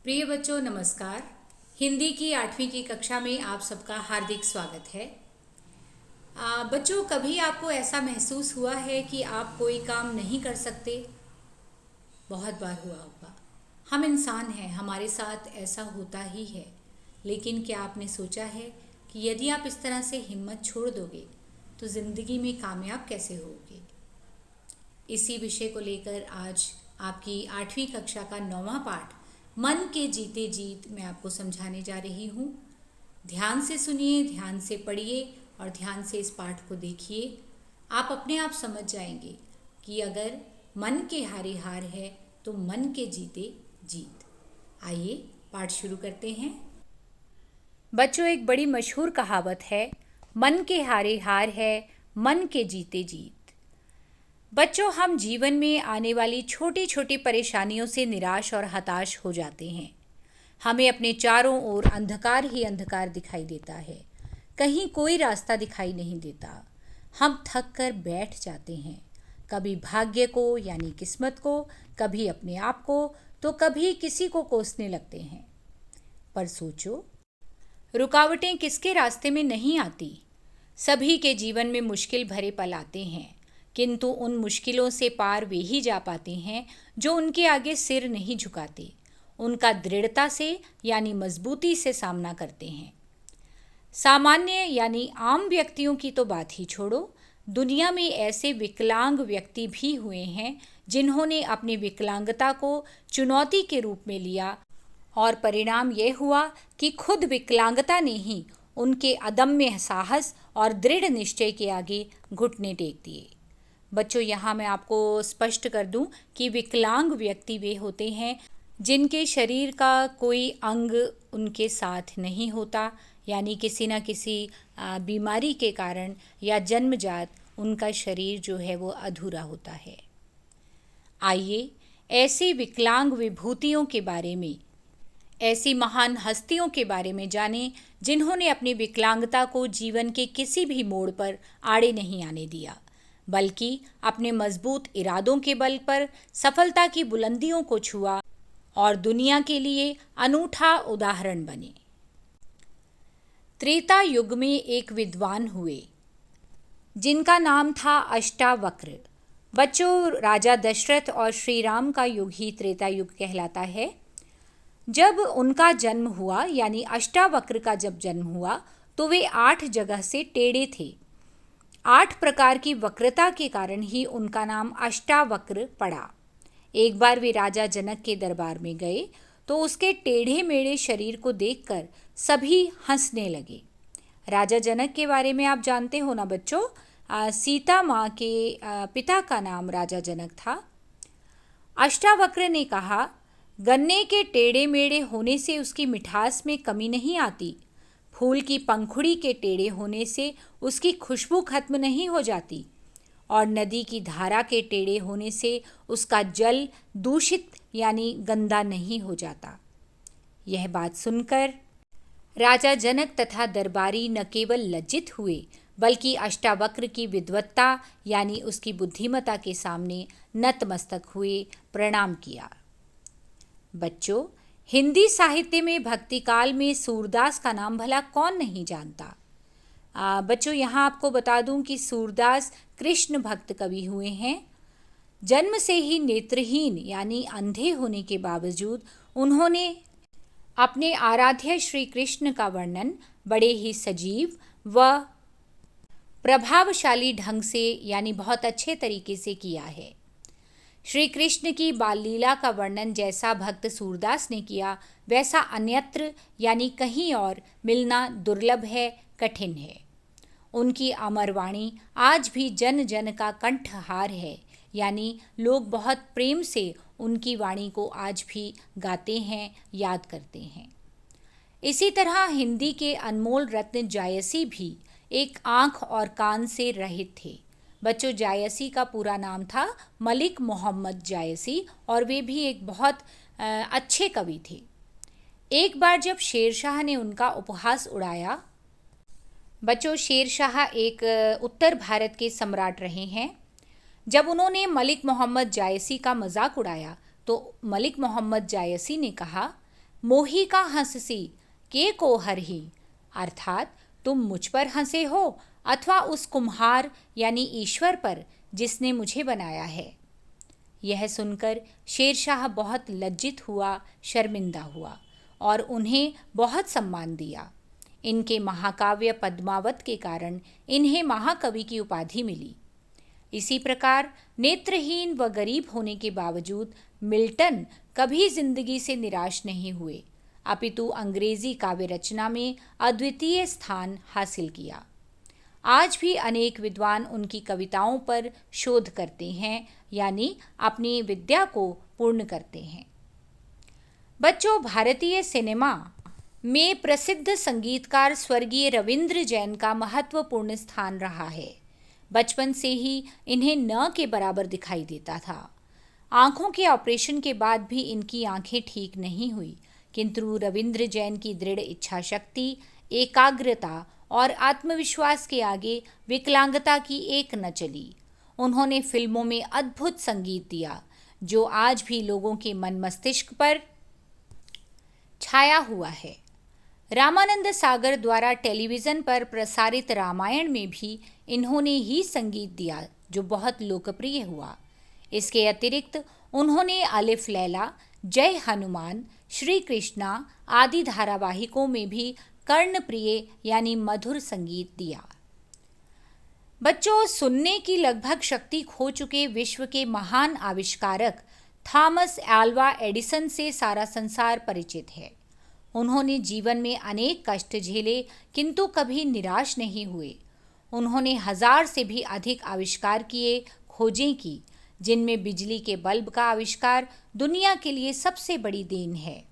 प्रिय बच्चों नमस्कार। हिंदी की 8वीं की कक्षा में आप सबका हार्दिक स्वागत है। बच्चों, कभी आपको ऐसा महसूस हुआ है कि आप कोई काम नहीं कर सकते? बहुत बार हुआ होगा। हम इंसान हैं, हमारे साथ ऐसा होता ही है। लेकिन क्या आपने सोचा है कि यदि आप इस तरह से हिम्मत छोड़ दोगे तो ज़िंदगी में कामयाब कैसे होगे? इसी विषय को लेकर आज आपकी 8वीं कक्षा का 9वां पाठ मन के जीते जीत मैं आपको समझाने जा रही हूँ। ध्यान से सुनिए, ध्यान से पढ़िए और ध्यान से इस पाठ को देखिए। आप अपने आप समझ जाएंगे कि अगर मन के हारे हार है तो मन के जीते जीत। आइए पाठ शुरू करते हैं। बच्चों, एक बड़ी मशहूर कहावत है, मन के हारे हार है, मन के जीते जीत। बच्चों, हम जीवन में आने वाली छोटी छोटी परेशानियों से निराश और हताश हो जाते हैं। हमें अपने चारों ओर अंधकार ही अंधकार दिखाई देता है, कहीं कोई रास्ता दिखाई नहीं देता। हम थक कर बैठ जाते हैं, कभी भाग्य को यानी किस्मत को, कभी अपने आप को, तो कभी किसी को कोसने लगते हैं। पर सोचो, रुकावटें किसके रास्ते में नहीं आती? सभी के जीवन में मुश्किल भरे पल आते हैं, किंतु उन मुश्किलों से पार वे ही जा पाते हैं जो उनके आगे सिर नहीं झुकाते, उनका दृढ़ता से यानी मजबूती से सामना करते हैं। सामान्य यानी आम व्यक्तियों की तो बात ही छोड़ो, दुनिया में ऐसे विकलांग व्यक्ति भी हुए हैं जिन्होंने अपनी विकलांगता को चुनौती के रूप में लिया और परिणाम यह हुआ कि खुद विकलांगता ने ही उनके अदम्य साहस और दृढ़ निश्चय के आगे घुटने टेक दिए। बच्चों, यहाँ मैं आपको स्पष्ट कर दूं कि विकलांग व्यक्ति वे होते हैं जिनके शरीर का कोई अंग उनके साथ नहीं होता, यानी किसी न किसी बीमारी के कारण या जन्मजात उनका शरीर जो है वो अधूरा होता है। आइए ऐसी विकलांग विभूतियों के बारे में, ऐसी महान हस्तियों के बारे में जानें जिन्होंने अपनी विकलांगता को जीवन के किसी भी मोड़ पर आड़े नहीं आने दिया, बल्कि अपने मजबूत इरादों के बल पर सफलता की बुलंदियों को छुआ और दुनिया के लिए अनूठा उदाहरण बने। त्रेता युग में एक विद्वान हुए जिनका नाम था अष्टावक्र। बच्चों, राजा दशरथ और श्री राम का युग ही त्रेता युग कहलाता है। जब उनका जन्म हुआ यानी अष्टावक्र का जब जन्म हुआ तो वे 8 जगह से टेढ़े थे। 8 प्रकार की वक्रता के कारण ही उनका नाम अष्टावक्र पड़ा। एक बार वे राजा जनक के दरबार में गए तो उसके टेढ़े मेढ़े शरीर को देखकर सभी हंसने लगे। राजा जनक के बारे में आप जानते हो ना बच्चों, सीता माँ के पिता का नाम राजा जनक था। अष्टावक्र ने कहा, गन्ने के टेढ़े मेढ़े होने से उसकी मिठास में कमी नहीं आती, फूल की पंखुड़ी के टेढ़े होने से उसकी खुशबू खत्म नहीं हो जाती, और नदी की धारा के टेढ़े होने से उसका जल दूषित यानी गंदा नहीं हो जाता। यह बात सुनकर राजा जनक तथा दरबारी न केवल लज्जित हुए बल्कि अष्टावक्र की विद्वत्ता यानी उसकी बुद्धिमत्ता के सामने नतमस्तक हुए, प्रणाम किया। बच्चों, हिंदी साहित्य में भक्ति काल में सूरदास का नाम भला कौन नहीं जानता। बच्चों, यहाँ आपको बता दूं कि सूरदास कृष्ण भक्त कवि हुए हैं। जन्म से ही नेत्रहीन यानी अंधे होने के बावजूद उन्होंने अपने आराध्य श्री कृष्ण का वर्णन बड़े ही सजीव व प्रभावशाली ढंग से यानी बहुत अच्छे तरीके से किया है। श्री कृष्ण की बाल लीला का वर्णन जैसा भक्त सूरदास ने किया वैसा अन्यत्र यानी कहीं और मिलना दुर्लभ है, कठिन है। उनकी अमर वाणी आज भी जन जन का कंठहार है, यानी लोग बहुत प्रेम से उनकी वाणी को आज भी गाते हैं, याद करते हैं। इसी तरह हिंदी के अनमोल रत्न जायसी भी एक आँख और कान से रहित थे। बच्चों, जायसी का पूरा नाम था मलिक मोहम्मद जायसी और वे भी एक बहुत अच्छे कवि थे। एक बार जब शेरशाह ने उनका उपहास उड़ाया, बच्चों शेरशाह एक उत्तर भारत के सम्राट रहे हैं, जब उन्होंने मलिक मोहम्मद जायसी का मजाक उड़ाया तो मलिक मोहम्मद जायसी ने कहा, मोही का हंससी के को हरही, अर्थात तुम मुझ पर हंसे हो अथवा उस कुम्हार यानी ईश्वर पर जिसने मुझे बनाया है। यह सुनकर शेरशाह बहुत लज्जित हुआ, शर्मिंदा हुआ और उन्हें बहुत सम्मान दिया। इनके महाकाव्य पद्मावत के कारण इन्हें महाकवि की उपाधि मिली। इसी प्रकार नेत्रहीन व गरीब होने के बावजूद मिल्टन कभी जिंदगी से निराश नहीं हुए, अपितु अंग्रेजी काव्य रचना में अद्वितीय स्थान हासिल किया। आज भी अनेक विद्वान उनकी कविताओं पर शोध करते हैं, यानी अपनी विद्या को पूर्ण करते हैं। बच्चों, भारतीय सिनेमा में प्रसिद्ध संगीतकार स्वर्गीय रविंद्र जैन का महत्वपूर्ण स्थान रहा है। बचपन से ही इन्हें न के बराबर दिखाई देता था। आंखों के ऑपरेशन के बाद भी इनकी आंखें ठीक नहीं हुई, किंतु रविंद्र जैन की दृढ़ इच्छा शक्ति, एकाग्रता और आत्मविश्वास के आगे विकलांगता की एक न चली। उन्होंने फिल्मों में अद्भुत संगीत दिया, जो आज भी लोगों के मन मस्तिष्क पर छाया हुआ है। रामानंद सागर द्वारा टेलीविज़न पर प्रसारित रामायण में भी इन्होंने ही संगीत दिया, जो बहुत लोकप्रिय हुआ। इसके अतिरिक्त उन्होंने अलिफ लैला, जय हनुमान, श्री कृष्णा आदि धारावाहिकों में भी कर्णप्रिय यानी मधुर संगीत दिया। बच्चों, सुनने की लगभग शक्ति खो चुके विश्व के महान आविष्कारक थॉमस एल्वा एडिसन से सारा संसार परिचित है। उन्होंने जीवन में अनेक कष्ट झेले, किंतु कभी निराश नहीं हुए। उन्होंने 1000 से भी अधिक आविष्कार किए, खोजें की, जिनमें बिजली के बल्ब का आविष्कार दुनिया के लिए सबसे बड़ी देन है।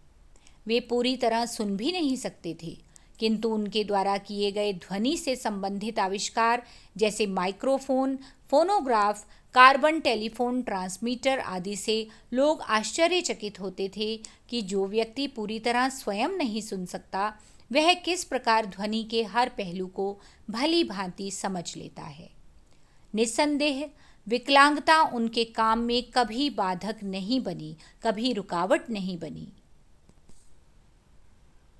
वे पूरी तरह सुन भी नहीं सकते थे, किंतु उनके द्वारा किए गए ध्वनि से संबंधित आविष्कार जैसे microphone, phonograph, carbon telephone transmitter आदि से लोग आश्चर्यचकित होते थे कि जो व्यक्ति पूरी तरह स्वयं नहीं सुन सकता, वह किस प्रकार ध्वनि के हर पहलू को भली भांति समझ लेता है। निस्संदेह विकलांगता उनके काम में कभी बाधक नहीं बनी, कभी रुकावट नहीं बनी।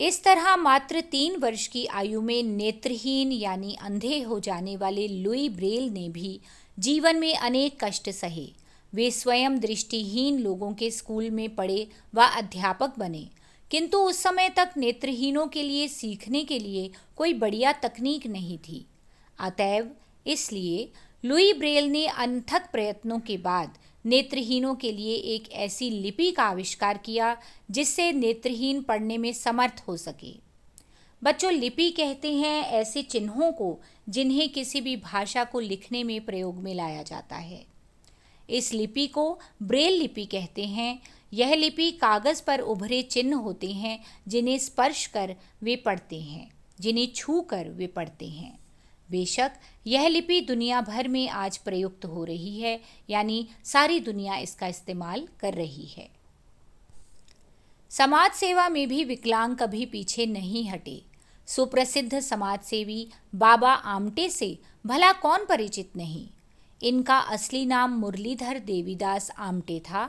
इस तरह मात्र 3 वर्ष की आयु में नेत्रहीन यानी अंधे हो जाने वाले लुई ब्रेल ने भी जीवन में अनेक कष्ट सहे। वे स्वयं दृष्टिहीन लोगों के स्कूल में पढ़े व अध्यापक बने, किंतु उस समय तक नेत्रहीनों के लिए सीखने के लिए कोई बढ़िया तकनीक नहीं थी। अतएव इसलिए लुई ब्रेल ने अनथक प्रयत्नों के बाद नेत्रहीनों के लिए एक ऐसी लिपि का आविष्कार किया जिससे नेत्रहीन पढ़ने में समर्थ हो सके। बच्चों, लिपि कहते हैं ऐसे चिन्हों को जिन्हें किसी भी भाषा को लिखने में प्रयोग में लाया जाता है। इस लिपि को ब्रेल लिपि कहते हैं। यह लिपि कागज़ पर उभरे चिन्ह होते हैं जिन्हें स्पर्श कर वे पढ़ते हैं, जिन्हें छू कर वे पढ़ते हैं। बेशक यह लिपि दुनिया भर में आज प्रयुक्त हो रही है, यानी सारी दुनिया इसका इस्तेमाल कर रही है। समाज सेवा में भी विकलांग कभी पीछे नहीं हटे। सुप्रसिद्ध समाजसेवी बाबा आमटे से भला कौन परिचित नहीं। इनका असली नाम मुरलीधर देवीदास आमटे था।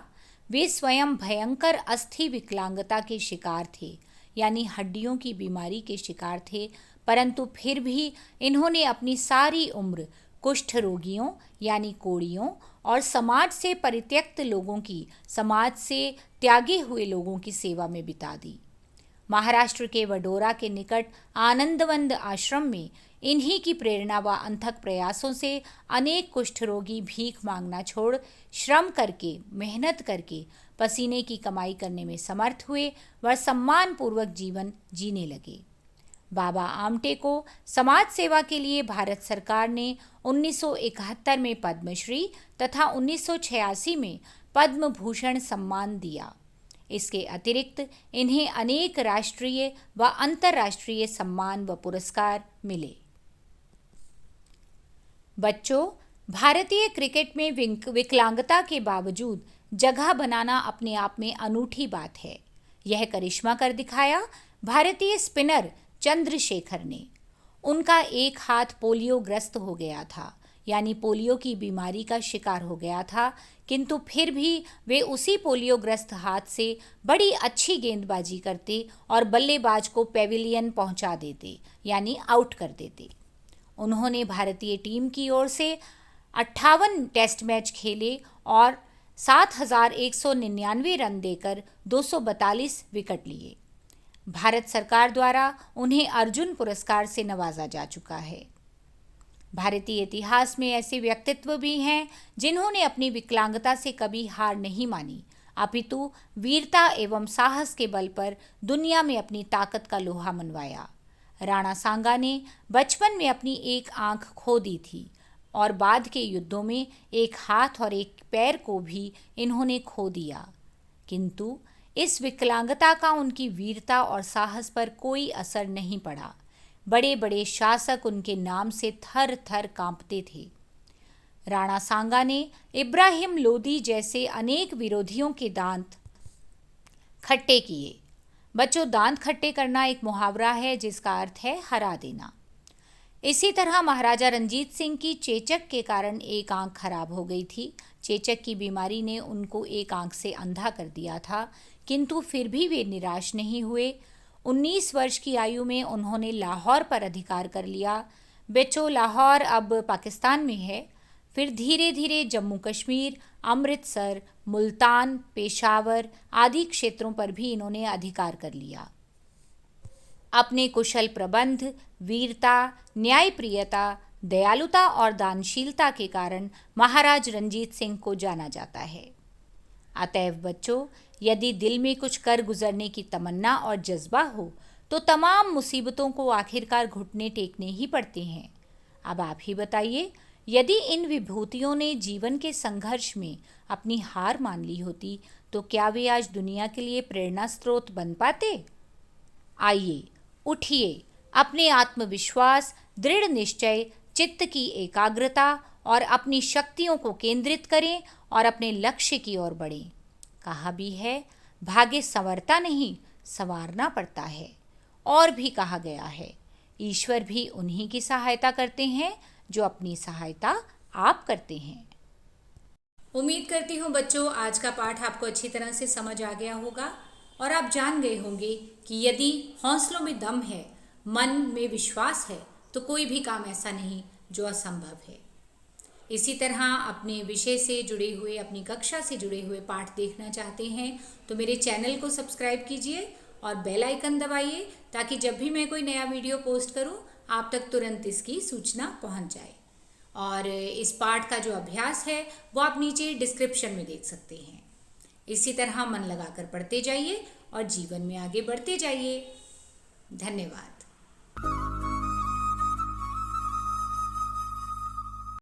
वे स्वयं भयंकर अस्थि विकलांगता के शिकार थे, यानी हड्डियों की बीमारी के शिकार थे, परंतु फिर भी इन्होंने अपनी सारी उम्र कुष्ठ रोगियों यानी कोढ़ियों और समाज से परित्यक्त लोगों की, समाज से त्यागे हुए लोगों की सेवा में बिता दी। महाराष्ट्र के वडोरा के निकट आनंदवंद आश्रम में इन्हीं की प्रेरणा व अथक प्रयासों से अनेक कुष्ठ रोगी भीख मांगना छोड़ श्रम करके, मेहनत करके पसीने की कमाई करने में समर्थ हुए व सम्मानपूर्वक जीवन जीने लगे। बाबा आमटे को समाज सेवा के लिए भारत सरकार ने 1971 में पद्मश्री तथा 1986 में पद्म भूषण सम्मान दिया। इसके अतिरिक्त इन्हें अनेक राष्ट्रीय व अंतर्राष्ट्रीय सम्मान व पुरस्कार मिले। बच्चों, भारतीय क्रिकेट में विकलांगता के बावजूद जगह बनाना अपने आप में अनूठी बात है। यह करिश्मा कर दिखाया भारतीय स्पिनर चंद्रशेखर ने। उनका एक हाथ पोलियो ग्रस्त हो गया था, यानी पोलियो की बीमारी का शिकार हो गया था, किंतु फिर भी वे उसी पोलियोग्रस्त हाथ से बड़ी अच्छी गेंदबाजी करते और बल्लेबाज को पेविलियन पहुंचा देते, यानी आउट कर देते। उन्होंने भारतीय टीम की ओर से 58 टेस्ट मैच खेले और 7,199 रन देकर 242 विकेट लिए। भारत सरकार द्वारा उन्हें अर्जुन पुरस्कार से नवाजा जा चुका है। भारतीय इतिहास में ऐसे व्यक्तित्व भी हैं जिन्होंने अपनी विकलांगता से कभी हार नहीं मानी, अपितु वीरता एवं साहस के बल पर दुनिया में अपनी ताकत का लोहा मनवाया। राणा सांगा ने बचपन में अपनी एक आंख खो दी थी और बाद के युद्धों में एक हाथ और एक पैर को भी इन्होंने खो दिया, किंतु इस विकलांगता का उनकी वीरता और साहस पर कोई असर नहीं पड़ा। बड़े बड़े शासक उनके नाम से थर थर कांपते थे। राणा सांगा ने इब्राहिम लोदी जैसे अनेक विरोधियों के दांत खट्टे किए। बच्चों, दांत खट्टे करना एक मुहावरा है जिसका अर्थ है हरा देना। इसी तरह महाराजा रंजीत सिंह की चेचक के कारण एक आंख खराब हो गई थी। चेचक की बीमारी ने उनको एक आंख से अंधा कर दिया था, किंतु फिर भी वे निराश नहीं हुए। 19 वर्ष की आयु में उन्होंने लाहौर पर अधिकार कर लिया। बच्चों, लाहौर अब पाकिस्तान में है। फिर धीरे धीरे जम्मू कश्मीर, अमृतसर, मुल्तान, पेशावर आदि क्षेत्रों पर भी इन्होंने अधिकार कर लिया। अपने कुशल प्रबंध, वीरता, न्यायप्रियता, दयालुता और दानशीलता के कारण महाराज रंजीत सिंह को जाना जाता है। अतएव बच्चों, यदि दिल में कुछ कर गुजरने की तमन्ना और जज्बा हो तो तमाम मुसीबतों को आखिरकार घुटने टेकने ही पड़ते हैं। अब आप ही बताइए, यदि इन विभूतियों ने जीवन के संघर्ष में अपनी हार मान ली होती तो क्या वे आज दुनिया के लिए प्रेरणा स्रोत बन पाते? आइए, उठिए, अपने आत्मविश्वास, दृढ़ निश्चय, चित्त की एकाग्रता और अपनी शक्तियों को केंद्रित करें और अपने लक्ष्य की ओर बढ़ें। कहा भी है, भाग्य संवरता नहीं, संवारना पड़ता है। और भी कहा गया है, ईश्वर भी उन्हीं की सहायता करते हैं जो अपनी सहायता आप करते हैं। उम्मीद करती हूँ बच्चों, आज का पाठ आपको अच्छी तरह से समझ आ गया होगा और आप जान गए होंगे कि यदि हौसलों में दम है, मन में विश्वास है, तो कोई भी काम ऐसा नहीं जो असंभव है। इसी तरह अपने विषय से जुड़े हुए, अपनी कक्षा से जुड़े हुए पाठ देखना चाहते हैं तो मेरे चैनल को सब्सक्राइब कीजिए और बेल आइकन दबाइए, ताकि जब भी मैं कोई नया वीडियो पोस्ट करूं आप तक तुरंत इसकी सूचना पहुंच जाए। और इस पाठ का जो अभ्यास है वो आप नीचे डिस्क्रिप्शन में देख सकते हैं। इसी तरह मन लगाकर पढ़ते जाइए और जीवन में आगे बढ़ते जाइए। धन्यवाद।